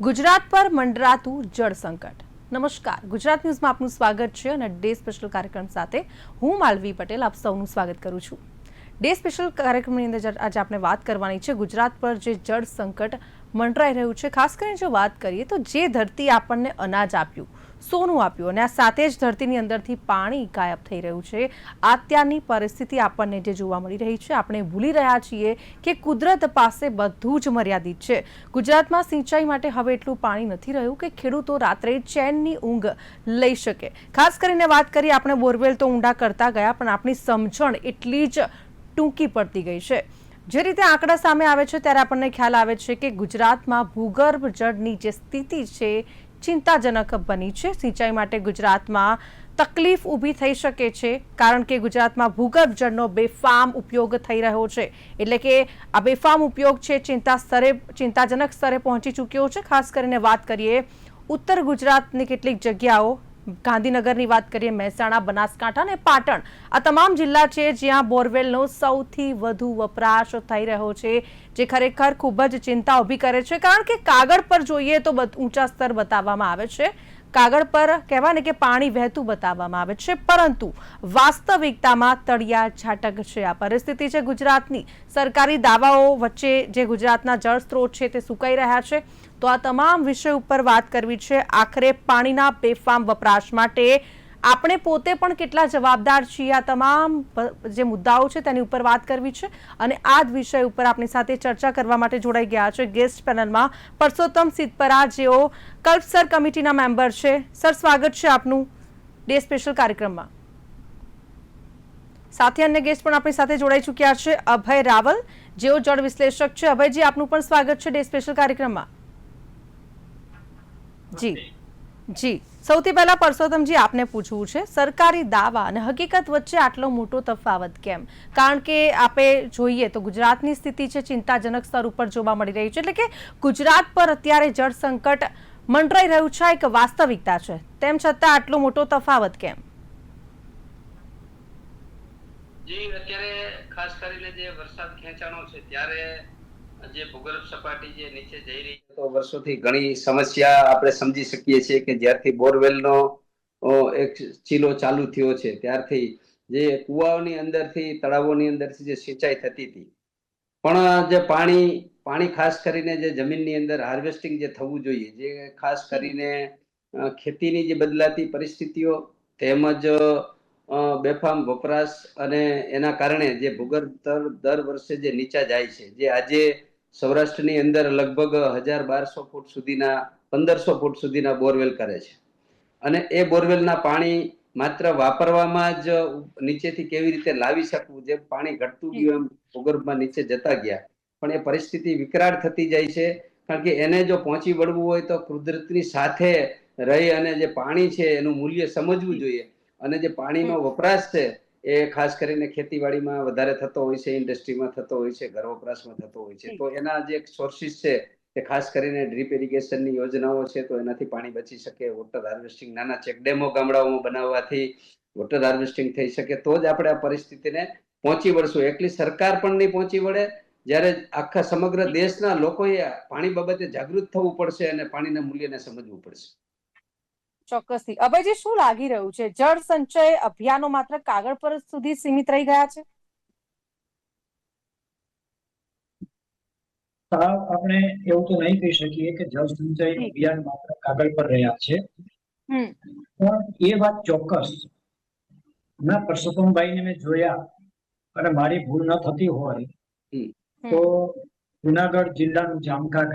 ગુજરાત પર મંડરાતું જળ સંકટ। નમસ્કાર, ગુજરાત ન્યૂઝમાં આપનું સ્વાગત છે અને ડે સ્પેશિયલ કાર્યક્રમ સાથે હું માલવી પટેલ આપ સૌનું સ્વાગત કરું છું। ડે સ્પેશિયલ કાર્યક્રમની અંદર આજે આપણે વાત કરવાની છે ગુજરાત પર જે જળ સંકટ મંડરાઈ રહ્યું છે। ખાસ કરીને જો વાત કરીએ તો જે ધરતી આપણને અનાજ આપ્યું, સોનું આપ્યું અને આ સાથે જ ધરતીની અંદરથી પાણી ગાયબ થઈ રહ્યું છે। અત્યારની પરિસ્થિતિ આપણને જે જોવા મળી રહી છે, આપણે ભૂલી રહ્યા છીએ કે કુદરત પાસે બધું જ મર્યાદિત છે। ગુજરાતમાં સિંચાઈ માટે હવે એટલું પાણી નથી રહ્યું કે ખેડૂતો રાત્રે ચેનની ઊંઘ લઈ શકે। ખાસ કરીને વાત કરીએ, આપણે બોરવેલ તો ઊંડા કરતા ગયા પણ આપણી સમજણ એટલી જ ટૂંકી પડતી ગઈ છે। જે રીતે આંકડા સામે આવે છે ત્યારે આપણને ખ્યાલ આવે છે કે ગુજરાતમાં ભૂગર્ભ જળની જે સ્થિતિ છે ચિંતાજનક બની છે। સિંચાઈ માટે ગુજરાતમાં તકલીફ ઊભી થઈ શકે છે કારણ કે ગુજરાતમાં ભૂગર્ભ જળનો બેફામ ઉપયોગ થઈ રહ્યો છે। એટલે કે આ બેફામ ઉપયોગ છે ચિંતાજનક સ્તરે પહોંચી ચૂક્યો છે। ખાસ કરીને વાત કરીએ ઉત્તર ગુજરાતની કેટલીક જગ્યાઓ, ગાંધીનગરની વાત કરીએ, મહેસાણા, બનાસકાંઠા અને પાટણ, આ તમામ જિલ્લા છે જ્યાં બોરવેલનો સૌથી વધુ વપરાશ થઈ રહ્યો છે, જે ખરેખર ખૂબ જ ચિંતા ઊભી કરે છે। કારણ કે કાગળ પર જોઈએ તો ઊંચા સ્તર બતાવવામાં આવે છે, કાગળ પર કહેવાય ને કે પાણી વહેતું બતાવવામાં આવે છે, પરંતુ વાસ્તવિકતામાં તળિયા ઝાટક છે। આ પરિસ્થિતિ છે ગુજરાતની। સરકારી દાવાઓ વચ્ચે જે ગુજરાતના જળ સ્ત્રોત છે તે સુકાઈ રહ્યા છે। તો આ તમામ વિષય ઉપર વાત કરવી છે। આખરે પાણીના બેફામ વપરાશ માટે આપણે પોતે પણ કેટલા જવાબદાર છીએ, આ તમામ જે મુદ્દાઓ છે તેની ઉપર વાત કરવી છે અને આ જ વિષય ઉપર આપણી સાથે ચર્ચા કરવા માટે જોડાઈ ગયા છે ગેસ્ટ પેનલમાં પરસોત્તમ સિદ્ધપરા, જેઓ કલ્પસર કમિટીના મેમ્બર છે। સર, સ્વાગત છે આપનું ડે સ્પેશિયલ કાર્યક્રમમાં। સાથે અન્ય ગેસ્ટ પણ આપણી સાથે જોડાઈ ચૂક્યા છે, અભય રાવલ, જેઓ જળ વિશ્લેષક છે। અભયજી, આપનું પણ સ્વાગત છે ડે સ્પેશિયલ કાર્યક્રમમાં। જી જી, સૌથી પહેલા પરસોત્તમજી આપને પૂછવું છે, સરકારી દાવા અને હકીકત વચ્ચે આટલો મોટો તફાવત કેમ? કારણ કે આપણે જોઈએ તો ગુજરાતની સ્થિતિ છે ચિંતાજનક સ્તર ઉપર જોવા મળી રહી છે। એટલે કે ગુજરાત પર અત્યારે જળ સંકટ મંડરાઈ રહ્યું છે, એક વાસ્તવિકતા છે, તેમ છતાં આટલો મોટો તફાવત કેમ? જી, અત્યારે ખાસ કરીને જે વરસાદ ખેંચાણો છે ત્યારે જે ભૂગર્ભ સપાટી જે નીચે જઈ રહી છે, તો વર્ષોથી ઘણી સમસ્યા આપણે સમજી શકીએ છીએ કે જ્યારથી બોરવેલનો એક ચીલો ચાલુ થયો છે ત્યારથી જે કુવાઓની અંદરથી, તળાવોની અંદરથી જે સિંચાઈ થતી હતી, પણ જે પાણી ખાસ કરીને જે જમીનની અંદર હાર્વેસ્ટિંગ જે થવું જોઈએ, જે ખાસ કરીને ખેતીની જે બદલાતી પરિસ્થિતિઓ તેમજ બેફામ વપરાશ અને એના કારણે જે ભૂગર્ભ દર વર્ષે જે નીચા જાય છે, જે આજે સૌરાષ્ટ્રની અંદર લગભગ 1200 ફૂટ સુધીના, 1500 ફૂટ સુધીના બોરવેલ કરે છે અને એ બોરવેલના પાણી માત્ર વાપરવામાં જ નીચેથી કેવી રીતે લાવી શકવું, જે પાણી ઘટતું ગયું એમ ભૂગર્ભમાં નીચે જતા ગયા, પણ એ પરિસ્થિતિ વિકરાળ થતી જાય છે। કારણ કે એને જો પહોંચી વળવું હોય તો કુદરતની સાથે રહી અને જે પાણી છે એનું મૂલ્ય સમજવું જોઈએ અને જે પાણીનો વપરાશ છે એ ખાસ કરીને ખેતીવાડીમાં વધારે થતો હોય છે, ઇન્ડસ્ટ્રીમાં થતો હોય છે, ઘર વપરાશમાં થતો હોય છે, તો એના જે સોર્સિસ છે કે ખાસ કરીને ડ્રીપ ઇરિગેશનની યોજનાઓ છે તો એનાથી પાણી બચી શકે। વોટર હાર્વેસ્ટિંગ, નાના ચેકડેમો ગામડાઓમાં બનાવવાથી વોટર હાર્વેસ્ટિંગ થઈ શકે, તો જ આપણે આ પરિસ્થિતિને પહોંચી વળશું। એકલી સરકાર પણ નહીં પહોંચી વળે, જ્યારે આખા સમગ્ર દેશના લોકોએ પાણી બાબતે જાગૃત થવું પડશે અને પાણીના મૂલ્યને સમજવું પડશે। ચોક્કસથી। અભયજી, શું લાગી રહ્યું છે, જળ સંચય અભિયાનો માત્ર કાગળ પર સુધી સીમિત રહી ગયા છે? આપણે એવું તો નહીં કહી શકીએ કે જળ સંચય અભિયાન માત્ર કાગળ પર રહ્યા છે, પણ એ વાત ચોક્કસ, હમણાં પરસોત્તમભાઈને મેં જોયા અને મારી ભૂલ ન થતી હોય તો જુનાગઢ જિલ્લાનું જામકા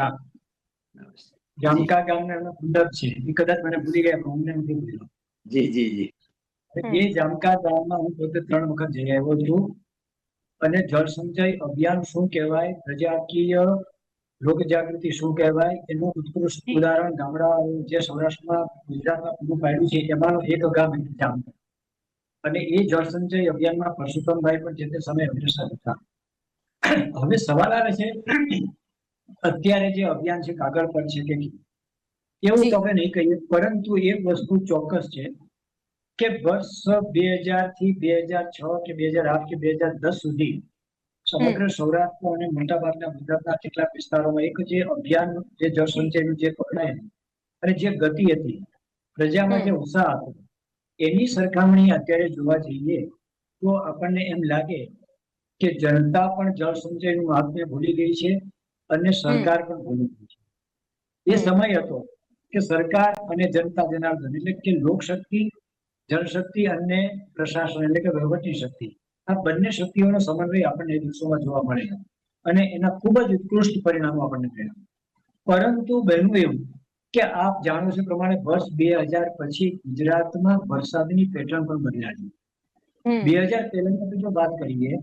ગામના અંદર છે, એ કદાચ મને ભૂલી ગયા, અમને નથી ભૂલ્યો। જી જી જી, એ જામકા ગામમાં હું પોતે 3 વખત જઈ આવ્યો છું અને જળ સંચય અભિયાન શું કહેવાય, પ્રજાકીય લોક જાગૃતિ શું કહેવાય, એનું ઉત્કૃષ્ટ ઉદાહરણ ગામડા જે સૌરાષ્ટ્રમાં, ગુજરાતમાં પૂરું પાડ્યું છે એમાંનું એક ગામ જામકા, અને એ જળ સંચય અભિયાનમાં પરસોત્તમભાઈ પણ જે તે સમયે અગ્રેસર હતા। હવે સવાલ આવે છે, અત્યારે જે અભિયાન છે કાગળ પર છે કે એવું તો આપણે નહીં કહીએ, પરંતુ એક વસ્તુ ચોક્કસ છે કે વર્ષ 2000 થી 2006 કે 2008 કે 2010 સુધી સમગ્ર સૌરાષ્ટ્ર અને મોટાભાગના ગુજરાતના કેટલાક વિસ્તારોમાં એક જે અભિયાન જે જળ સંચયનું જે પકડાયું અને જે ગતિ હતી, પ્રજામાં જે ઉત્સાહ હતો, એની સરખામણી અત્યારે જોવા જઈએ તો આપણને એમ લાગે કે જનતા પણ જળ સંચયનું મહાત્મ્ય ભૂલી ગઈ છે અને સરકાર પણ ભૂલી ગઈ છે. એ સમય હતો કે સરકાર અને જનતા જનાર્દન એટલે કે લોકશક્તિ, જળશક્તિ અને પ્રશાસન એટલે કે વહીવટી શક્તિ, આ બંને શક્તિઓનો સમન્વય આપણને એ દિવસોમાં જોવા મળે અને એના ખૂબ જ ઉત્કૃષ્ટ પરિણામો આપણને મળ્યા. પરંતુ બન્યું એવું કે આપ જાણો છો પ્રમાણે વર્ષ 2000 પછી ગુજરાતમાં વરસાદની પેટર્ન પણ બદલાઈ. 2013 ની જો વાત કરીએ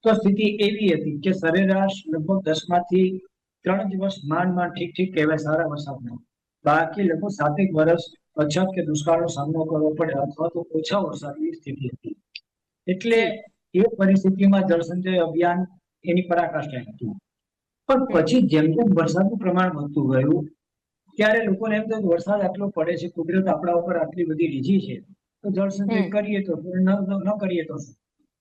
તો સ્થિતિ એવી હતી કે સરેરાશ લગભગ 10 માંથી 3 દિવસ માંડ ઠીક કહેવાય સારા વરસાદનો, બાકી લગભગ 7 વર્ષ અછત કે દુષ્કાળનો સામનો કરવો પડે અથવા તો ઓછા વરસાદની સ્થિતિ હતી. એટલે એ પરિસ્થિતિમાં જળ સંચય અભિયાન એની પરાકાષ્ઠાએ હતું. પણ પછી જેમ જેમ વરસાદનું પ્રમાણ વધતું ગયું ત્યારે લોકોને એમ થયું વરસાદ આટલો પડે છે, કુદરત આપણા ઉપર આટલી બધી રીઝી છે, તો જળ સંચય કરીએ તો ન કરીએ તો શું?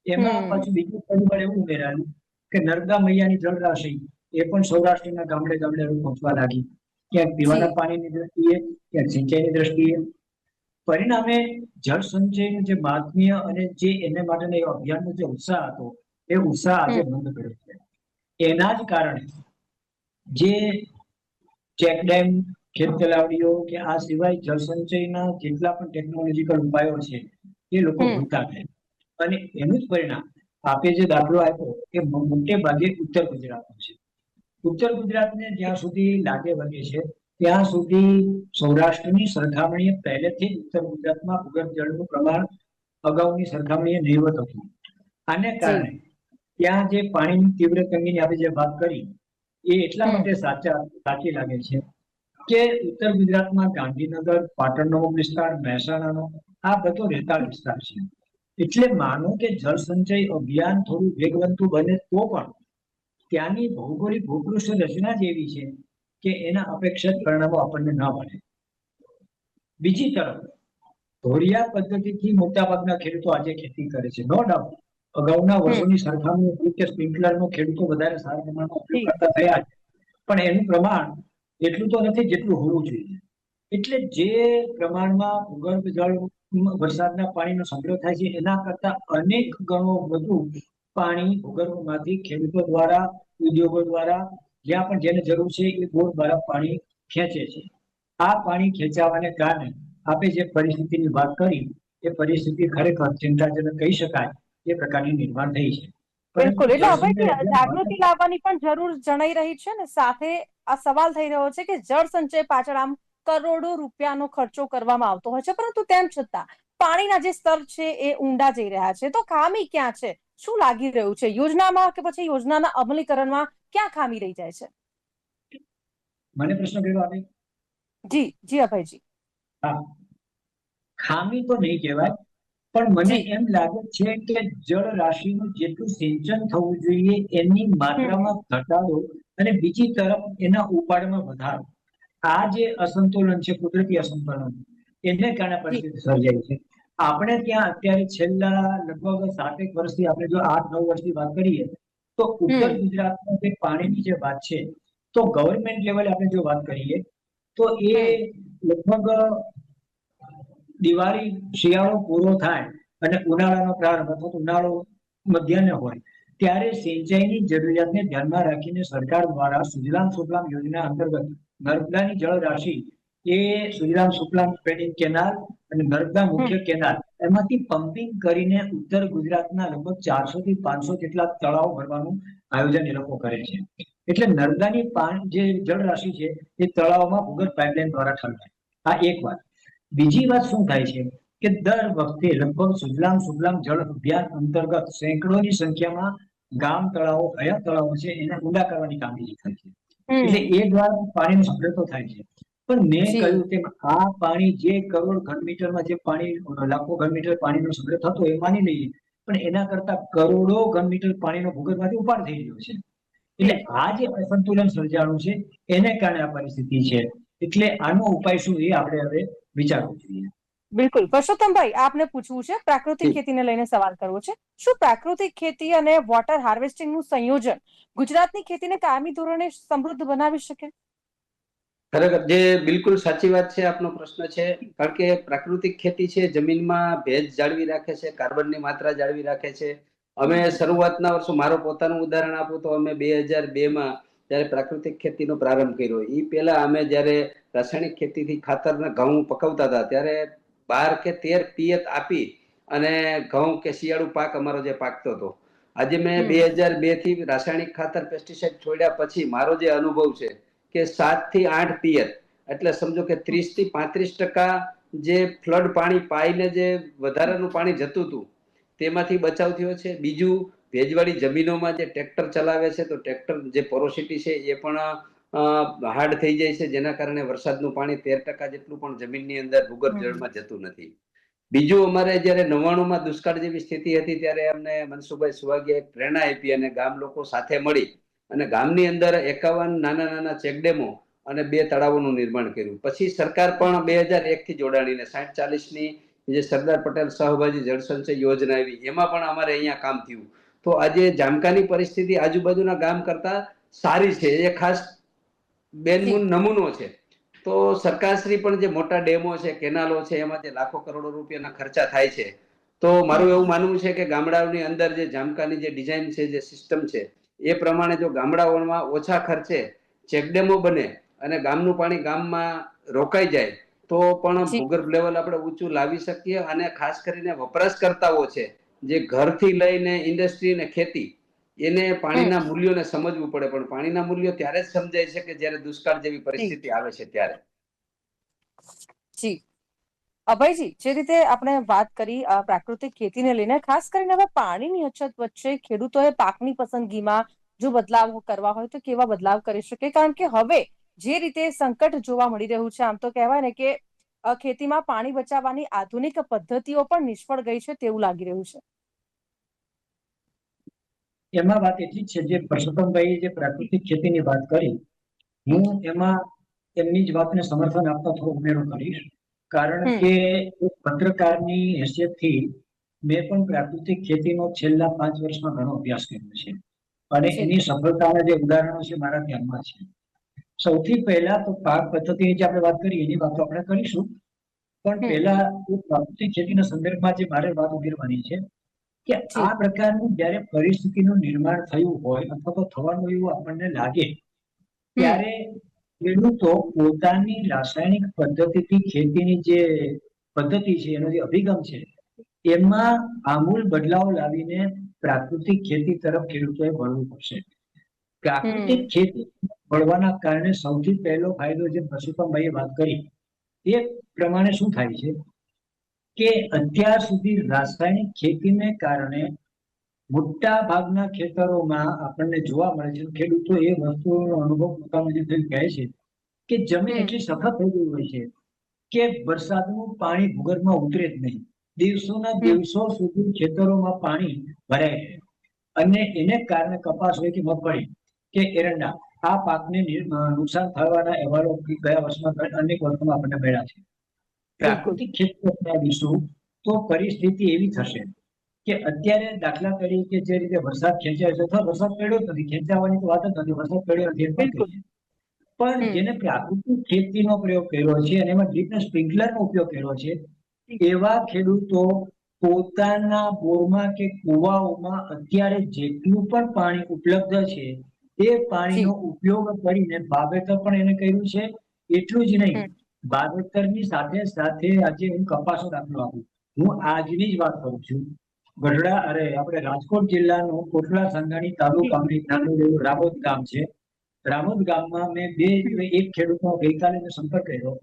એમાં પાછું બીજું પરિબળ એવું ઉમેરાયું કે નર્મદા મૈયાની જળ રાશિ એ પણ સૌરાષ્ટ્રના ગામડે ગામડે પહોંચવા લાગી, ક્યાંક પીવાના પાણીની દ્રષ્ટિએ, ક્યાંક સિંચાઈની દ્રષ્ટિએ. પરિણામે જળ સંચયનું જે મહાત્મ્ય અને જે એને માટેનો અભિયાનનો જે ઉત્સાહ હતો એ ઉત્સાહ આજે બંધ કર્યો છે. એના જ કારણે જે ચેકડેમ, ખેત તલાવડીઓ કે આ સિવાય જળ સંચયના જેટલા પણ ટેકનોલોજીકલ ઉપાયો છે એ લોકો ભૂલતા ગયા અને એનું જ પરિણામ આપે જે દાખલો આપ્યો એ મોટે ભાગે ઉત્તર ગુજરાતનો છે. ઉત્તર ગુજરાતને જ્યાં સુધી લાગે વળગે છે ત્યાં સુધી સૌરાષ્ટ્રની સરખામણીએ પહેલેથી જ ઉત્તર ગુજરાતમાં ભૂગર્ભ જળનું પ્રમાણ અગાઉની સરખામણીએ નહીવત હતું. આને કારણે ત્યાં જે પાણીની તીવ્ર તંગીની આપણે જે વાત કરી એ એટલા માટે સાચી લાગે છે કે ઉત્તર ગુજરાતમાં ગાંધીનગર, પાટણનો વિસ્તાર, મહેસાણાનો આ બધો રેતાળ વિસ્તાર છે. એટલે માનો કે જળ સંચય અભિયાન થોડું વેગવંતું બને તો પણ ત્યાંની ભૌગોલિક ભૂપૃષ્ઠ રચના જ એવી છે કે એના અપેક્ષિત પરિણામો આપણને ન મળે. બીજી તરફ ધોળિયા પદ્ધતિથી મોટાભાગના ખેડૂતો આજે ખેતી કરે છે. નો ડાઉટ અગાઉના વર્ષોની સરખામણીએ સ્પ્રિંકલરનો ખેડૂતો વધારે સારા પ્રમાણમાં ઉપયોગ કરતા થયા છે, પણ એનું પ્રમાણ એટલું તો નથી જેટલું હોવું જોઈએ. એટલે જે પ્રમાણમાં ભૂગર્ભ જળ વરસાદના પાણીનો સંગ્રહ થાય છે એના કરતા અનેક ગણો વધુ પાણી ભૂગર્ભમાંથી ખેડૂતો દ્વારા, ઉદ્યોગો દ્વારા જ્યાં પણ જેને જરૂર છે એ બોર દ્વારા પાણી ખેંચે છે. આ પાણી ખેંચાવાને કારણે આપણે જે પરિસ્થિતિની વાત કરી એ પરિસ્થિતિ ખરેખર ચિંતાજનક કહી શકાય એ પ્રકારની નિર્માણ થઈ છે. બિલકુલ, એટલે અભયજી જાગૃતિ લાવવાની પણ જરૂર જણાઈ રહી છે ને સાથે આ સવાલ થઈ રહ્યો છે કે જળ સંચય પાછળ આમ કરોડો રૂપિયાનો ખર્ચો કરવામાં આવતો હોય છે, પરંતુ તેમ છતાં પાણીના જે સ્તર છે એ ઊંડા જઈ રહ્યા છે. તો ખામી ક્યાં છે? શું લાગી રહ્યું છે? યોજનામાં કે પછી યોજનાના અમલીકરણમાં ક્યાં ખામી રહી જાય છે? મને પ્રશ્ન કર્યો આપે? જી અભયજી. હા, ખામી તો નહીં કહેવાય, પણ મને એમ લાગે છે કે જળ રાશિનું જેટલું સિંચન થવું જોઈએ એની માત્રામાં ઘટાડો અને બીજી તરફ એના ઉપાડમાં વધારો, આ જે અસંતુલન છે, કુદરતી અસંતુલન, એને કારણે પરિસ્થિતિ સર્જાય છે. આપણે ત્યાં અત્યારે છેલ્લા લગભગ 7 વર્ષથી આપણે જો 8-9 વર્ષની વાત કરીએ તો ઉત્તર ગુજરાતમાં જે પાણીની જે વાત છે તો ગવર્મેન્ટ લેવલે આપણે જો વાત કરીએ તો એ લગભગ દિવાળી શિયાળો પૂરો થાય અને ઉનાળાનો પ્રારંભ અથવા તો ઉનાળો મધ્યાહ્ન હોય ત્યારે સિંચાઈની જરૂરિયાતને ધ્યાનમાં રાખીને સરકાર દ્વારા સુજલામ સુફલામ યોજના અંતર્ગત નર્મદાની જળ રાશિ એ સુજલામ સુફલામ સ્પ્રેડિંગ કેનાલ અને નર્મદા મુખ્ય કેનાલ એમાંથી પમ્પિંગ કરીને ઉત્તર ગુજરાતના લગભગ 400 થી 500 જેટલા તળાવ ભરવાનું આયોજન એ લોકો કરે છે. એટલે નર્મદાની જે જળ રાશિ છે એ તળાવમાં ભૂગર્ભ પાઇપલાઇન દ્વારા ઠલવાય. આ એક વાત. બીજી વાત શું થાય છે કે દર વખતે લગભગ સુજલામ સુફલામ જળ અભિયાન અંતર્ગત સેંકડોની સંખ્યામાં ગામ તળાવો, કયા તળાવો છે એને ઊંડા કરવાની કામગીરી થાય છે. એટલે એ દ્વારા પાણીનો સંગ્રહ તો થાય છે. પણ મેં કહ્યું તેમ આ પાણી જે કરોડ ઘનમીટરમાં જે પાણી, લાખો ઘનમીટર પાણીનો સંગ્રહ થતો એ માની લઈએ, પણ એના કરતા કરોડો ઘનમીટર પાણીનો ભૂગર્ભમાંથી ઉપાડ થઈ રહ્યો છે. એટલે આ જે અસંતુલન સર્જાણું છે એને કારણે આ પરિસ્થિતિ છે. એટલે આનો ઉપાય શું એ આપણે હવે વિચારવું જોઈએ. બિલકુલ. પરસોત્તમભાઈ, આપને પૂછવું છે, પ્રાકૃતિક જી. ખેતીને લઈને સવાલ કરવો છે. શું પ્રાકૃતિક ખેતી અને વોટર હાર્વેસ્ટિંગનું સંયોજન ગુજરાતની ખેતીને કાયમી ધોરણે સમૃદ્ધ બનાવી શકે? ખરેખર જે બિલકુલ સાચી વાત છે, આપનો પ્રશ્ન છે. કારણ કે પ્રાકૃતિક ખેતી છે, જમીનમાં ભેજ જાળવી રાખે છે, કાર્બનની માત્રા જાળવી રાખે છે. અમે શરૂઆતના વર્ષો, મારો પોતાનું ઉદાહરણ આપું તો અમે 2002માં જ્યારે પ્રાકૃતિક ખેતીનો પ્રારંભ કર્યો, એ પહેલા અમે જ્યારે રાસાયણિક ખેતીથી ખાતરના ઘઉં પકવતા હતા, ત્યારે 12 કે 13 પિયત આપી અને ઘઉં કે શિયાળુ પાક અમારો જે પાકતો હતો. આજે મેં 2002 થી રાસાયણિક ખાતર પેસ્ટિસાઇડ છોડ્યા પછી મારો જે અનુભવ છે કે 7 થી 8 પિયત, એટલે સમજો કે 30 થી 35% જે ફ્લડ પાણી પાઈને જે વધારાનું પાણી જતું હતું તેમાંથી બચાવ થયો છે. બીજું, ભેજવાળી જમીનોમાં જે ટ્રેક્ટર ચલાવે છે તો ટ્રેક્ટર જે પોરોસિટી છે એ પણ હાર્ડ થઈ જાય છે, જેના કારણે વરસાદનું પાણી 13% જેટલું પણ જમીનની અંદર ભૂગર્ભ જળમાં જતું નથી. બીજું, અમારે જયારે 99માં દુષ્કાળ જેવી સ્થિતિ હતી ત્યારે અમને મનસુખભાઈ સુવાગીએ એક પ્રેરણા આપી અને ગામ લોકો સાથે મળી અને ગામની અંદર 51 નાના નાના ચેકડેમો અને 2 તળાવોનું નિર્માણ કર્યું. પછી સરકાર પણ 2001 થી જોડાણીને 60-40ની જે સરદાર પટેલ સહભાગી જળસંચય યોજના આવી, એમાં પણ અમારે અહીંયા કામ થયું. તો આજે જામકાની પરિસ્થિતિ આજુબાજુના ગામ કરતા સારી છે. એ ખાસ બેનમૂન નમૂનો છે. તો સરકારશ્રી પણ જે મોટા ડેમો છે, કેનાલો છે, એમાં જે લાખો કરોડો રૂપિયાના ખર્ચા થાય છે, તો મારું એવું માનવું છે કે ગામડાઓની અંદર જે જામકાની જે ડિઝાઇન છે, જે સિસ્ટમ છે, એ પ્રમાણે જો ગામડાઓમાં ઓછા ખર્ચે ચેકડેમો બને અને ગામનું પાણી ગામમાં રોકાઈ જાય તો પણ ભૂગર્ભ લેવલ આપણે ઊંચું લાવી શકીએ. અને ખાસ કરીને વપરાશકર્તાઓ છે, જે ઘરથી લઈને ઇન્ડસ્ટ્રી ને ખેતી, એને પાણીના મૂલ્યોને સમજવું પડે. પણ પાણીના મૂલ્યો ત્યારે જ સમજાય છે કે જ્યારે દુષ્કાળ જેવી પરિસ્થિતિ આવે છે ત્યારે. જી અભયજી, જે રીતે આપણે વાત કરી પ્રાકૃતિક ખેતીને લઈને, ખાસ કરીને હવે પાણીની અછત વચ્ચે ખેડૂતોએ પાકની પસંદગીમાં જો બદલાવ કરવા હોય તો કેવા બદલાવ કરી શકે? કારણ કે હવે જે રીતે સંકટ જોવા મળી રહ્યું છે, આમ તો કહેવાય ને કે ખેતીમાં પાણી બચાવવાની આધુનિક પદ્ધતિઓ પણ નિષ્ફળ ગઈ છે તેવું લાગી રહ્યું છે. એમાં વાત એટલી જ છે, જે પરસોત્તમભાઈ જે પ્રાકૃતિક ખેતીની વાત કરી, હું એમાં એમની જ વાતને સમર્થન આપતા થોડો ઉમેરો કરીશ. કારણ કે એક પત્રકારની હેસિયતથી મેં પણ પ્રાકૃતિક ખેતીનો છેલ્લા 5 વર્ષમાં ઘણો અભ્યાસ કર્યો છે અને એની સફળતાના જે ઉદાહરણો છે મારા ધ્યાનમાં છે. સૌથી પહેલા તો પાક પદ્ધતિની જે આપણે વાત કરી એની વાતો આપણે કરીશું, પણ પહેલા પ્રાકૃતિક ખેતીના સંદર્ભમાં જે મારે વાત ઉમેરવાની છે કે આ પ્રકારની જ્યારે પરિસ્થિતિનું નિર્માણ થયું હોય અથવા તો થવાનું એવું આપણને લાગે, ત્યારે ખેડૂતો પોતાની રાસાયણિક પદ્ધતિથી ખેતીની જે પદ્ધતિ છે, એનો જે અભિગમ છે, એમાં આમૂલ બદલાવ લાવીને પ્રાકૃતિક ખેતી તરફ ખેડૂતોએ વળવું પડશે. પ્રાકૃતિક ખેતી વળવાના કારણે સૌથી પહેલો ફાયદો, જે પરસોત્તમભાઈએ વાત કરી એ પ્રમાણે શું થાય છે કે અત્યાર સુધી રાસાયણિક ખેતીને કારણે મોટા ભાગના ખેતરોમાં આપણને જોવા મળે છે, ખેડૂતો એ વસ્તુનો અનુભવ પોતાનો જે કહે છે કે જમીન એટલી સખત થઈ ગઈ હોય છે કે વરસાદનું પાણી ભૂગર્ભમાં ઉતરે જ નહીં. દિવસોના દિવસો સુધી ખેતરોમાં પાણી ભરાય છે અને એને કારણે કપાસ હોય કે મગફળી કે એરંડા, આ પાકને નુકસાન થવાના અહેવાલો ગયા વર્ષમાં અનેક વર્ષોમાં આપણને મળ્યા છે. પ્રાકૃતિક ખેતી અપનાવીશું તો પરિસ્થિતિ એવી થશે કે અત્યારે દાખલા તરીકે જે રીતે વરસાદ ખેંચાય છે, અથવા વરસાદ પડ્યો જ નથી, ખેંચાવાની તો વાત જ નથી, વરસાદ પડ્યો નથી એમ પણ કહીએ. પણ જેને પ્રાકૃતિક ખેતીનો પ્રયોગ કર્યો છે અને એમાં ડ્રીપ અને સ્પ્રિંકલરનો ઉપયોગ કર્યો છે, એવા ખેડૂતો પોતાના બોરમાં કે કુવાઓમાં અત્યારે જેટલું પણ પાણી ઉપલબ્ધ છે એ પાણીનો ઉપયોગ કરીને વાવેતર પણ એને કર્યું છે. એટલું જ નહીં, વાવેતરની સાથે સાથે આજે હું કપાસનો દાખલો આપું, હું આજની જ વાત કરું છું. આપણે રાજકોટ જિલ્લાનું કોટડા સંઘાણી તાલુકાનું એક નાનું એવું રામોદ ગામ છે. રામોદ ગામમાં મેં એક ખેડૂતનો ગઈકાલે સંપર્ક કર્યો.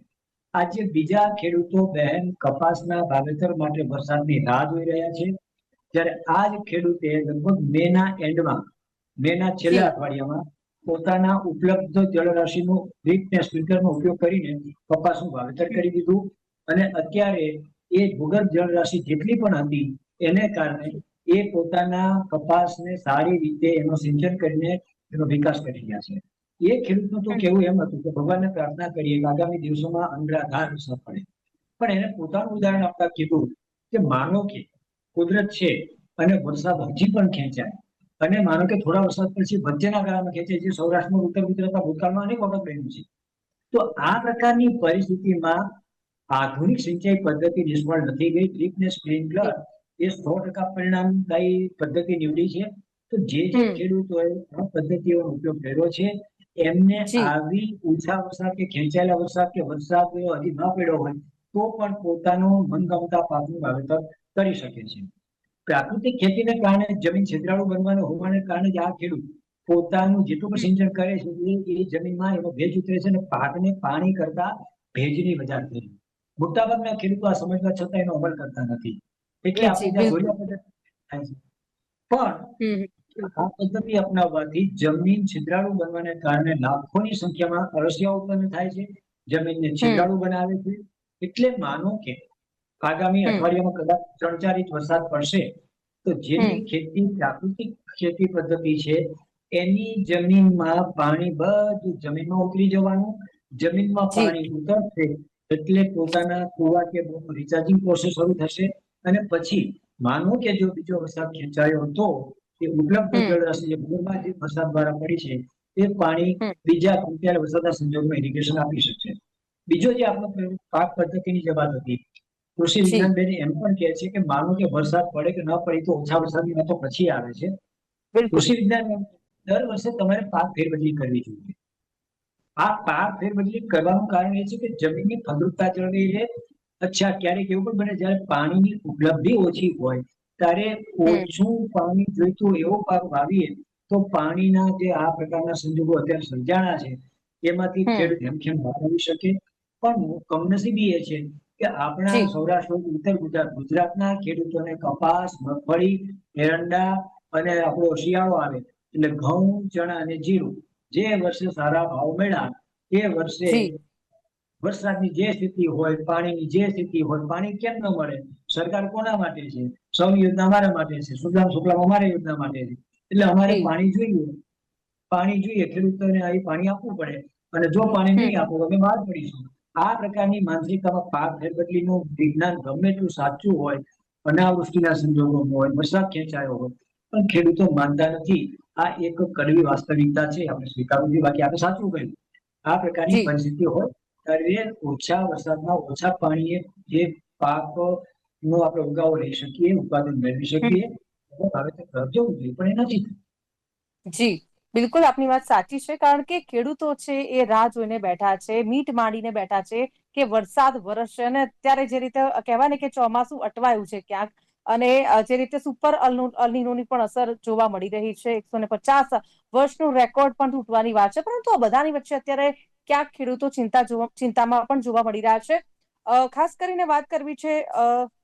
આજે બીજા ખેડૂતો બહેન કપાસના વાવેતર માટે વરસાદની રાહ જોઈ રહ્યા છે, જ્યારે આ જ ખેડૂતે લગભગ મેના છેલ્લા અઠવાડિયામાં પોતાના ઉપલબ્ધ જળરાશિનો ડ્રીપ ને સ્પ્રિંકલરનો ઉપયોગ કરીને કપાસનું વાવેતર કરી દીધું અને અત્યારે એ ભૂગર્ભ જળરાશિ જેટલી પણ હતી એને કારણે એ પોતાના કપાસને સારી રીતે એનું સિંચન કરીને એનો વિકાસ કરી રહ્યા છે. એ ખેડૂતનું તો કેવું એમ હતું કે ભગવાનને પ્રાર્થના કરીએ કે આગામી દિવસોમાં અનરાધાર વરસાદ પડે, પણ એને પોતાનું ઉદાહરણ આપતા કીધું કે માનો કે કુદરત છે અને વરસાદ હજી પણ ખેંચાય, અને માનો કે થોડા વરસાદ પછી વચ્ચેના ગાળામાં ખેંચાય, જે સૌરાષ્ટ્રમાં ઉત્તર ગુજરાતના ભૂતકાળમાં અનેક વખત બન્યું છે. તો આ પ્રકારની પરિસ્થિતિમાં આધુનિક સિંચાઈ પદ્ધતિ નિષ્ફળ નથી ગઈ. ડ્રીપ ને સ્પ્રિંકલર એ 100% પરિણામદાયી પદ્ધતિ નીવડી છે. તો જે ખેડૂતોએ આ પદ્ધતિઓનો ઉપયોગ કર્યો છે એમને જી આવી ઓછા વરસાદ કે ખેંચાયેલા વરસાદ કે વરસાદ હજી ન પડ્યો હોય તો પણ પોતાનું મનગમતા પાકનું વાવેતર કરી શકે છે. પ્રાકૃતિક ખેતીને કારણે જમીન છેતરાળુ બનવાનું હોવાને કારણે જ આ ખેડૂત પોતાનું જેટલું પણ સિંચન કરે છે એ જમીનમાં એનો ભેજ ઉતરે છે અને પાકને પાણી કરતા ભેજની મજા થઈ. મોટાભાગના ખેડૂતો આ સમજવા છતાં એનો અમલ કરતા નથી. એટલે જી આપણે ત્યાં બિલકુલ. જોયા પદ્ધતિ થાય છે. પણ બિલકુલ. આ પદ્ધતિ અપનાવવાથી જમીન છિદ્રાળુ બનવાને કારણે લાખોની સંખ્યામાં અળસિયા ઉત્પન્ન થાય છે, જમીનને છિદ્રાળુ બનાવે છે. એટલે માનો કે આગામી અઠવાડિયામાં કદાચ 3-4 ઇંચ વરસાદ પડશે તો જેની ખેતી પ્રાકૃતિક ખેતી પદ્ધતિ છે એની જમીનમાં પાણી બધું જમીનમાં ઉતરી જવાનું. જમીનમાં જી પાણી ઉતરશે એટલે પોતાના કુવા કે રિચાર્જિંગ પ્રોસેસ શરૂ થશે, અને પછી માનો કે જો બીજો વરસાદ ખેંચાયો તો એ ઉપલબ્ધ જળરાશિ જે ભૂગર્ભમાં જે વરસાદ દ્વારા પડી છે એ પાણી બીજા અત્યારે વરસાદના સંજોગોમાં ઇરિગેશન આપી શકશે. બીજો જે આપણો પાક પદ્ધતિની જે વાત હતી, કૃષિ જી વિજ્ઞાન બેન એમ પણ કહે છે કે માનો કે વરસાદ પડે કે ન પડે તો ઓછા વરસાદની વાતો પછી આવે છે. બિલકુલ. કૃષિ વિજ્ઞાન દર વર્ષે તમારે પાક ફેરબદલી કરવી જોઈએ. આ પાક ફેરબદલી કરવાનું કારણ એ છે કે જમીનની ફળદ્રુપતા જળવાઈ રહે. અચ્છા, ક્યારેક એવું પણ બને જયારે પાણીની ઉપલબ્ધિ ઓછી હોય ત્યારે ઓછું પાણી જોઈતું એવો પાક વાવીએ તો પાણીના જે આ પ્રકારના સંજોગો અત્યારે સર્જાણા છે એમાંથી ખેડૂત હેમખેમ બહાર આવી શકે. પણ કમનસીબી એ છે કે આપણા જી સૌરાષ્ટ્ર ઉત્તર ગુજરાતના ખેડૂતોને કપાસ, મગફળી, એરંડા અને આપણો શિયાળો આવે એટલે ઘઉં, ચણા અને જીરું જે વર્ષે સારા ભાવ મળ્યા એ વર્ષે જી વરસાદની જે સ્થિતિ હોય, પાણીની જે સ્થિતિ હોય, પાણી કેમ ન મળે? સરકાર કોના માટે છે? સૌની યોજના અમારા માટે છે, સુજલામ સુફલામ અમારી યોજના માટે છે. એટલે અમારે જી પાણી જોઈએ, પાણી જોઈએ, ખેડૂતોને અહીં પાણી આપવું પડે, અને જો પાણી નહીં આપો તો અમે બહાર પડીશું. આ પ્રકારની માનસિકતામાં પાક ફેરબદલીનું વિજ્ઞાન ગમે એટલું સાચું હોય, અનાવૃષ્ટિના સંજોગોમાં હોય, વરસાદ ખેંચાયો હોય, પણ ખેડૂતો માનતા નથી. આ એક કડવી વાસ્તવિકતા છે, આપણે સ્વીકારવું જોઈએ. બાકી આપણે સાચું કહ્યું, આ પ્રકારની જી પરિસ્થિતિ હોય ત્યારે ઓછા વરસાદમાં ઓછા પાણીએ જે પાક નો આપણે ઉગાવો લઈ શકીએ, ઉત્પાદન મેળવી શકીએ, વાવેતર કરવું જોઈએ, પણ એ નથી. જી બિલકુલ, આપની વાત સાચી છે. કારણ કે ખેડૂતો છે એ રાહ જોઈને બેઠા છે, મીટ માંડીને બેઠા છે કે વરસાદ વરસશે. અને અત્યારે જે રીતે કહેવાય ને કે ચોમાસું અટવાયું છે ક્યાંક, અને જે રીતે સુપર અલનીનોની પણ અસર જોવા મળી રહી છે, 150 વર્ષનું રેકોર્ડ પણ તૂટવાની વાત છે. પરંતુ આ બધાની વચ્ચે અત્યારે ક્યાંક ખેડૂતો ચિંતામાં પણ જોવા મળી રહ્યા છે. ખાસ કરીને વાત કરવી છે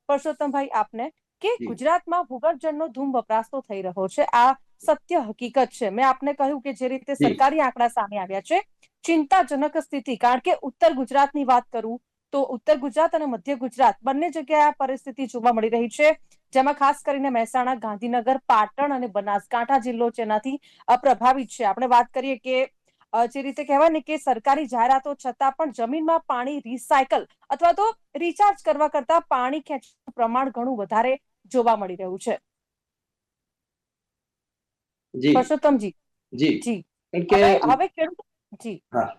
પરસોત્તમભાઈ આપને, કે જી ગુજરાતમાં ભૂગર્ભ જળનો ધૂમ વપરાશ તો થઈ રહ્યો છે. આ સત્ય હકીકત છે. મેં આપને કહ્યું કે જે રીતે જી સરકારી આંકડા સામે આવ્યા છે, ચિંતાજનક સ્થિતિ. કારણ કે ઉત્તર ગુજરાતની વાત કરું તો ઉત્તર ગુજરાત અને મધ્ય ગુજરાત બંને જગ્યાએ આ પરિસ્થિતિ જોવા મળી રહી છે, જેમાં ખાસ કરીને મહેસાણા, ગાંધીનગર, પાટણ અને બનાસકાંઠા જિલ્લો જેનાથી પ્રભાવિત છે. આપણે વાત કરીએ કે જે રીતે કહેવાય ને કે સરકારી જાહેરાતો છતાં પણ જમીનમાં પાણી રિસાયકલ અથવા તો રિચાર્જ કરવા કરતા પાણી ખેંચવાનું પ્રમાણ ઘણું વધારે જોવા મળી રહ્યું છે. જી પરસોત્તમજી. જી જી કારણ કે હવે ખેડૂતો જી હા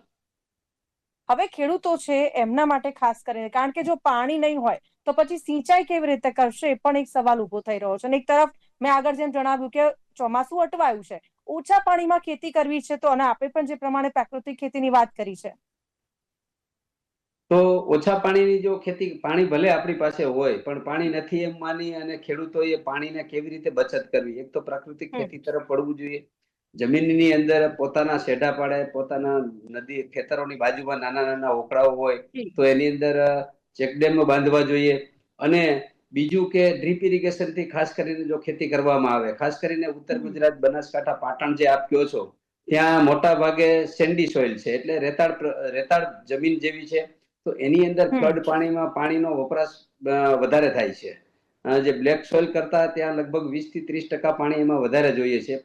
હવે ખેડૂતો છે એમના માટે ખાસ કરીને, કારણ કે જો પાણી નહીં હોય તો પછી સિંચાઈ કેવી રીતે કરશે એ પણ એક સવાલ ઉભો થઈ રહ્યો છે. અને એક તરફ મેં આગળ જેમ જણાવ્યું કે ચોમાસું અટવાયું છે, ઓછા પાણીમાં ખેતી કરવી છે, તો અને આપણે પણ જે પ્રમાણે પ્રાકૃતિક ખેતીની વાત કરી છે. તો ઓછા પાણીની જો ખેતી, પાણી ભલે આપણી પાસે હોય પણ પાણી નથી એમ માની અને ખેડૂતોએ પાણીને કેવી રીતે બચત કરવી? એક તો પ્રાકૃતિક હમ ખેતી તરફ વળવું જોઈએ. જમીનની અંદર પોતાના શેઢા પાડે, પોતાના નદી ખેતરોની બાજુમાં નાના નાના ઓકળાઓ હોય જી તો એની અંદર ચેકડેમો બાંધવા જોઈએ. અને બીજું કે ડ્રીપ ઇરિગેશન થી ખાસ કરીને જો ખેતી કરવામાં આવે, ખાસ કરીને ઉત્તર ગુજરાત, બનાસકાંઠા, પાટણ જે આપ કહો છો ત્યાં મોટા ભાગે સેન્ડી સોઇલ છે, એટલે રેતાળ જમીન જેવી છે. તો એની અંદર ફ્લડ પાણીમાં પાણીનો વપરાશ વધારે થાય છે. જે બ્લેક સોઇલ કરતા ત્યાં લગભગ 20-30% પાણી એમાં વધારે જોઈએ છે.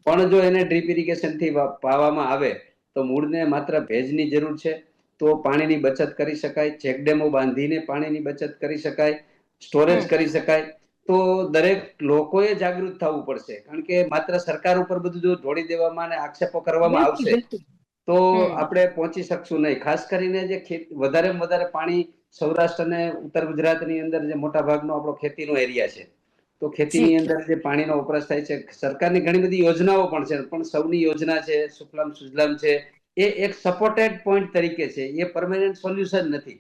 પણ જો એને ડ્રીપ ઇરિગેશન થી પાવામાં આવે તો મૂળને માત્ર ભેજની જરૂર છે, તો પાણીની બચત કરી શકાય, ચેકડેમો બાંધીને પાણીની બચત કરી શકાય, સ્ટોરેજ કરી શકાય. તો દરેક લોકોએ જાગૃત થવું પડશે, કારણ કે માત્ર સરકાર ઉપર બધું જો ઢોળી દેવામાં અને આક્ષેપો કરવામાં બિલકુલ આવશે બિલકુલ. તો આપણે પહોંચી શકશું નહીં. ખાસ કરીને જે વધારેમાં વધારે પાણી સૌરાષ્ટ્ર અને ઉત્તર ગુજરાતની અંદર જે મોટા ભાગનો આપણો ખેતીનો એરિયા છે, તો ખેતીની જી અંદર જે પાણીનો વપરાશ થાય છે, સરકારની ઘણી બધી યોજનાઓ પણ છે, પણ સૌની યોજના છે, સુફલામ સુજલામ છે, એ એક સપોર્ટેડ પોઈન્ટ તરીકે છે, એ પરમેનન્ટ સોલ્યુશન નથી.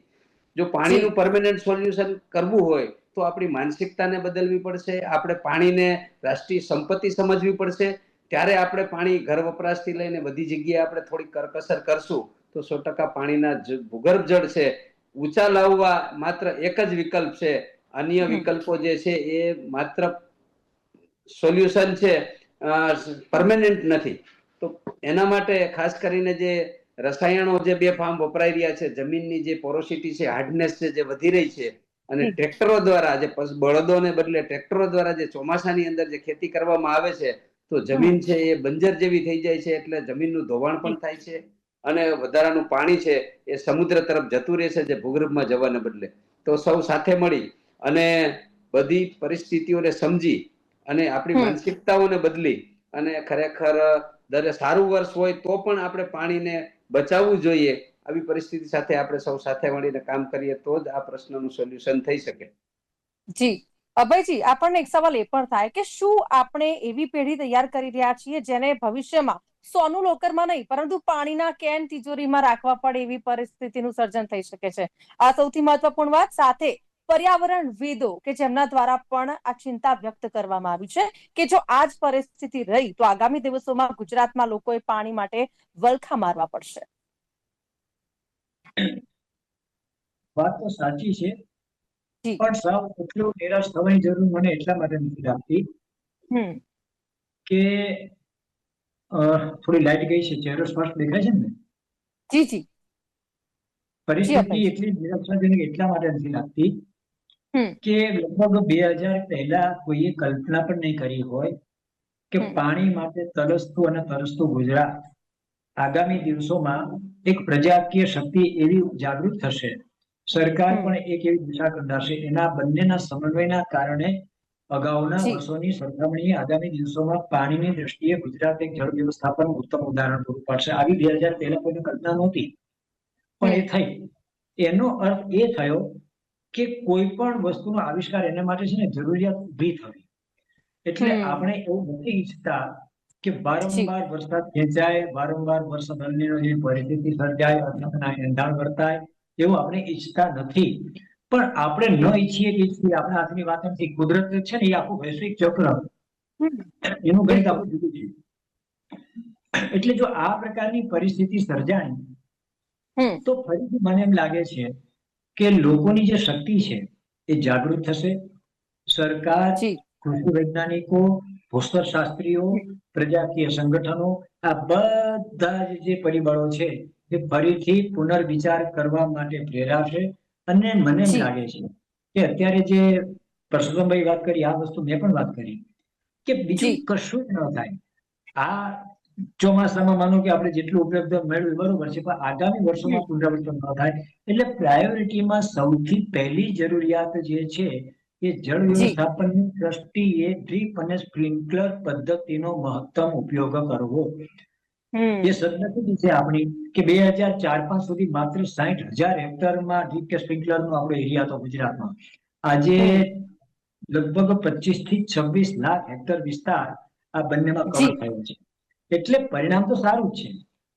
જો જી પાણીનું પરમેનન્ટ સોલ્યુશન કરવું હોય તો આપણી માનસિકતાને બદલવી પડશે, આપણે પાણીને રાષ્ટ્રીય સંપત્તિ સમજવી પડશે. ત્યારે આપણે પાણી ઘર વપરાશથી લઈને બધી જગ્યાએ આપણે થોડી કરકસર કરશું તો 100% પાણીના ભૂગર્ભ જળ છે ઊંચા લાવવા માત્ર એક જ વિકલ્પ છે. અન્ય વિકલ્પો જે છે એ માત્ર સોલ્યુશન છે, પરમેનન્ટ નથી. તો એના માટે ખાસ કરીને જે રસાયણો જે બેફામ વપરાઈ રહ્યા છે, જમીનની જે પોરોસિટી છે, હાર્ડનેસ છે, જે વધી રહી છે, અને ટ્રેક્ટરો દ્વારા જે બળદોને બદલે ટ્રેક્ટરો દ્વારા જે ચોમાસાની અંદર જે ખેતી કરવામાં આવે છે, તો જમીન છે એ બંજર જેવી થઈ જાય છે, એટલે જમીનનું ધોવાણ પણ થાય છે અને વધારાનું પાણી છે એ સમુદ્ર તરફ જતું રહે છે, જે ભૂગર્ભમાં જવાને બદલે. તો સૌ સાથે મળી અને બધી પરિસ્થિતિઓને સમજી અને આપણી માનસિકતાઓને બદલી અને ખરેખર દરે સારું વર્ષ હોય તો પણ આપણે પાણીને બચાવવું જોઈએ. આવી પરિસ્થિતિ સાથે આપણે સૌ સાથે મળીને કામ કરીએ તો જ આ પ્રશ્નનું સોલ્યુશન થઈ શકે. જી અભયજી, આપણને એક સવાલ એ પણ થાય કે શું આપણે એવી પેઢી તૈયાર કરી રહ્યા છીએ જેને ભવિષ્યમાં સોનું લોકરમાં નહીં પરંતુ પાણીના કેન તિજોરીમાં રાખવા પડે એવી પરિસ્થિતિનું સર્જન થઈ શકે છે? આ સૌથી મહત્વપૂર્ણ વાત. સાથે પર્યાવરણવિદો કે જેમના દ્વારા પણ આ ચિંતા વ્યક્ત કરવામાં આવી છે કે જો આ જ પરિસ્થિતિ રહી તો આગામી દિવસોમાં ગુજરાતમાં લોકોએ પાણી માટે વલખા મારવા પડશે. વાત તો સાચી છે, જી પણ સાવ એટલું નિરાશ થવાની જરૂર મને એટલા માટે નથી લાગતી કે થોડી લાઈટ ગઈ છે, ચહેરો સ્પષ્ટ દેખાય છે ને? જી જી જી પરિસ્થિતિ અભયજી. એટલી નિરાશાજનક એટલા માટે નથી લાગતી કે લગભગ 2000 પહેલા કોઈએ કલ્પના પણ નહીં કરી હોય કે પાણી માટે તરસતું અને તરસતું ગુજરાત આગામી દિવસોમાં એક પ્રજાકીય શક્તિ એવી જાગૃત થશે, સરકાર પણ એક એવી દિશા કંડારશે. એના બંનેના સમન્વયના કારણે અગાઉના જી વર્ષોની સરખામણીએ આગામી દિવસોમાં પાણીની દ્રષ્ટિએ ગુજરાત એક જળ વ્યવસ્થાપન ઉત્તમ ઉદાહરણ પૂરું પાડશે. આવી 2000 પહેલા કોઈને કલ્પના નહોતી, પણ એ થઈ. એનો અર્થ એ થયો કે કોઈ પણ વસ્તુનો આવિષ્કાર એના માટે છે ને જરૂરિયાત ઊભી થવી. એટલે આપણે એવું નથી ઈચ્છતા કે વારંવાર વરસાદ ખેંચાય, વારંવાર વરસાદ અનિયમિત પરિસ્થિતિ સર્જાય, અછતના એંધાણ વર્તાય, એવું આપણે ઈચ્છતા નથી. પણ આપણે ન ઈચ્છીએ કે આપણે હાથની વાત નથી. કુદરત છે ને એ આખું વૈશ્વિક ચક્ર, એનું ગણિત આખું જુદું છે. એટલે જો આ પ્રકારની પરિસ્થિતિ સર્જાય તો ફરીથી મને એમ લાગે છે કે લોકોની જે શક્તિ છે એ જાગૃત થશે. સરકાર, કૃષિ વૈજ્ઞાનિકો, ભૂસ્તર શાસ્ત્રીઓ, પ્રજાકીય સંગઠનો, આ બધા જે પરિબળો છે એ ફરીથી પુનર્વિચાર કરવા માટે પ્રેરાશે. અને મને એમ લાગે છે કે અત્યારે જે પરસોત્તમભાઈ વાત કરી, આ વસ્તુ મેં પણ વાત કરી કે બીજું કશું જ ન થાય. આ ચોમાસામાં માનો કે આપણે જેટલું ઉપલબ્ધ મેળવ્યું બરોબર છે, પણ આગામી વર્ષોમાં પુનરાવર્તન ન થાય. એટલે પ્રાયોરિટીમાં સૌથી પહેલી જરૂરિયાત જે છે એ જળ વ્યવસ્થાપનની દ્રષ્ટિએ ડ્રીપ અને સ્પ્રિન્કલર પદ્ધતિનો મહત્તમ ઉપયોગ કરવો. એ સદનસીબ છે આપણી કે 2004-05 સુધી માત્ર 60,000 હેક્ટરમાં ડ્રીપ કે સ્પ્રિન્કલરનો આપણો એરિયા હતો ગુજરાતમાં. આજે લગભગ 25 થી 26 લાખ હેક્ટર વિસ્તાર આ બંનેમાં કવર થયો છે. એટલે પરિણામ તો સારું જ છે,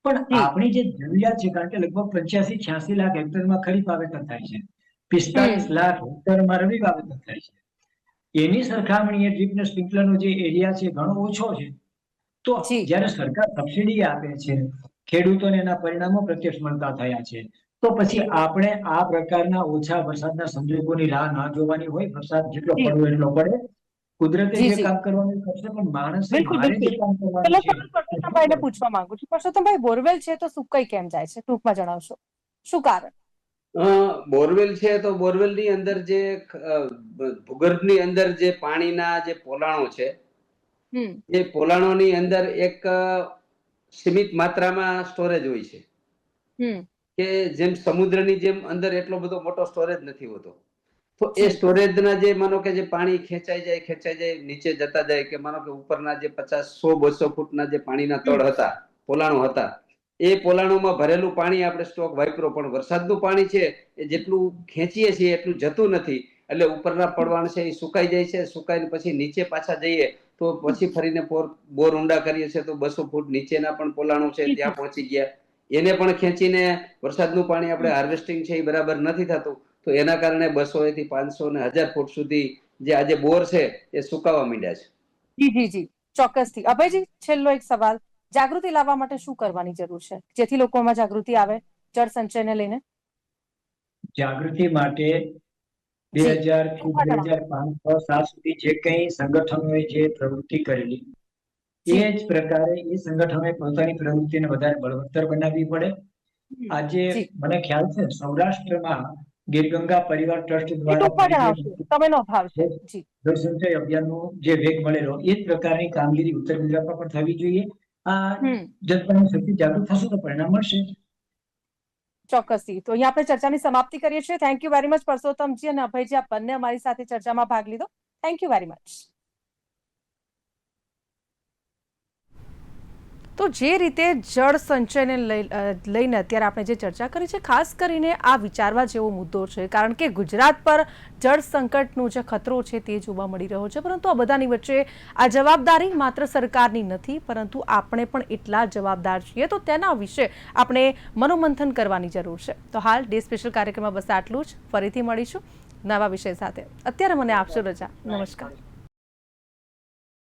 પણ આપણી જે જરૂરિયાત છે, કારણ કે લગભગ 85-86 લાખ હેક્ટરમાં ખરીફ વાવેતર થાય છે, 45 લાખ હેક્ટરમાં રવિ વાવેતર થાય છે. એની સરખામણીએ ડ્રીપ ને સ્પ્રિન્કલરનો જે એરિયા છે ઘણો ઓછો છે. તો જ્યારે સરકાર સબસિડી આપે છે, ખેડૂતોને એના પરિણામો પ્રત્યક્ષ મળતા થયા છે, તો પછી આપણે આ પ્રકારના ઓછા વરસાદના સંજોગોની રાહ ના જોવાની હોય. વરસાદ જેટલો પડવો એટલો પડે. કુદરતે જે કામ કરવાનું કરશે, પણ માણસે મારે જે કામ કરવાનું છે. પરસોત્તમભાઈને પૂછવા માંગુ છું, પરસોત્તમભાઈ, બોરવેલ છે તો સુકાઈ કેમ જાય છે? ટૂંકમાં જણાવશો શું કારણ? બોરવેલ છે તો બોરવેલની અંદર જે ભૂગર્ભની અંદર જે પાણીના જે પોલાણો છે, એ પોલાણોની અંદર એક સીમિત માત્રામાં સ્ટોરેજ હોય છે. કે જેમ સમુદ્રની જેમ અંદર એટલો બધો મોટો સ્ટોરેજ નથી હોતો. તો એ જી. સ્ટોરેજના જે માનો કે જે પાણી ખેંચાઈ જાય નીચે જતા જાય, કે માનો કે ઉપરના જે 50, 100, 200 ફૂટના જે પાણીના તળ હતા, પોલાણો હતા, એ પોલાણોમાં ભરેલું પાણી આપણે સ્ટોક વાપરો, પણ વરસાદનું પાણી છે એ જેટલું ખેંચીએ છીએ એટલું જતું નથી. એટલે ઉપરના પડવાણ છે એ સુકાઈ જાય છે. સુકાઈને પછી નીચે પાછા જઈએ તો પછી ફરીને બોર ઊંડા કરીએ છીએ તો 200 ફૂટ નીચેના પણ પોલાણો છે ત્યાં પહોંચી ગયા. એને પણ ખેંચીને વરસાદનું પાણી આપણે હાર્વેસ્ટિંગ છે એ બરાબર નથી થતું. તો એના કારણે 200 થી 500 ને 1000 ફૂટ સુધી જે આજે બોર છે એ સુકાવા માંડ્યા છે. જી જી જી, ચોક્કસથી. અભયજી, છેલ્લો એક સવાલ, જાગૃતિ લાવવા માટે શું કરવાની જરૂર છે જેથી લોકોમાં જાગૃતિ આવે જળ સંચયને લઈને? જાગૃતિ માટે જી. 2000 થી 2005 6 7 સુધી જે કંઈ સંગઠનોએ જે પ્રવૃત્તિ કરેલી, એ જ પ્રકારે એ સંગઠનોએ પોતાની પ્રવૃત્તિને વધારે બળવત્તર બનાવવી પડે. આજે જી. મને ખ્યાલ છે સૌરાષ્ટ્રમાં ગીરગંગા પરિવાર ટ્રસ્ટ એ દ્વારા ટૂંકમાં જણાવશો, સમયનો અભાવ છે. જી. જળ સંચય અભિયાનનો જે વેગ મળેલો, એ જ પ્રકારની કામગીરી ઉત્તર ગુજરાતમાં પણ થવી જોઈએ. આ જનતાની શક્તિ જાગૃત થશે તો પરિણામ મળશે. ચોક્કસથી. તો અહીંયા આપણે ચર્ચાની સમાપ્તિ કરીએ છીએ. થેન્ક યુ વેરી મચ પરસોત્તમજી અને અભયજી, આપ બંને અમારી સાથે ચર્ચામાં ભાગ લીધો. Thank you very much. તો જે રીતે જળ સંચયને લઈને અત્યારે આપણે જે ચર્ચા કરી છે, ખાસ કરીને આ વિચારવા જેવો મુદ્દો છે, કારણ કે ગુજરાત પર જળ સંકટનો જે ખતરો છે તે જોવા મળી રહ્યો છે. પરંતુ આ બધાની વચ્ચે આ જવાબદારી માત્ર સરકારની નથી, પરંતુ આપણે પણ એટલા જવાબદાર છીએ. તો તેના વિશે આપણે મનોમંથન કરવાની જરૂર છે. તો હાલ ડે સ્પેશિયલ કાર્યક્રમમાં બસ આટલું જ. ફરીથી મળીશું નવા વિષય સાથે. અત્યારે મને આપશો રજા. નમસ્કાર.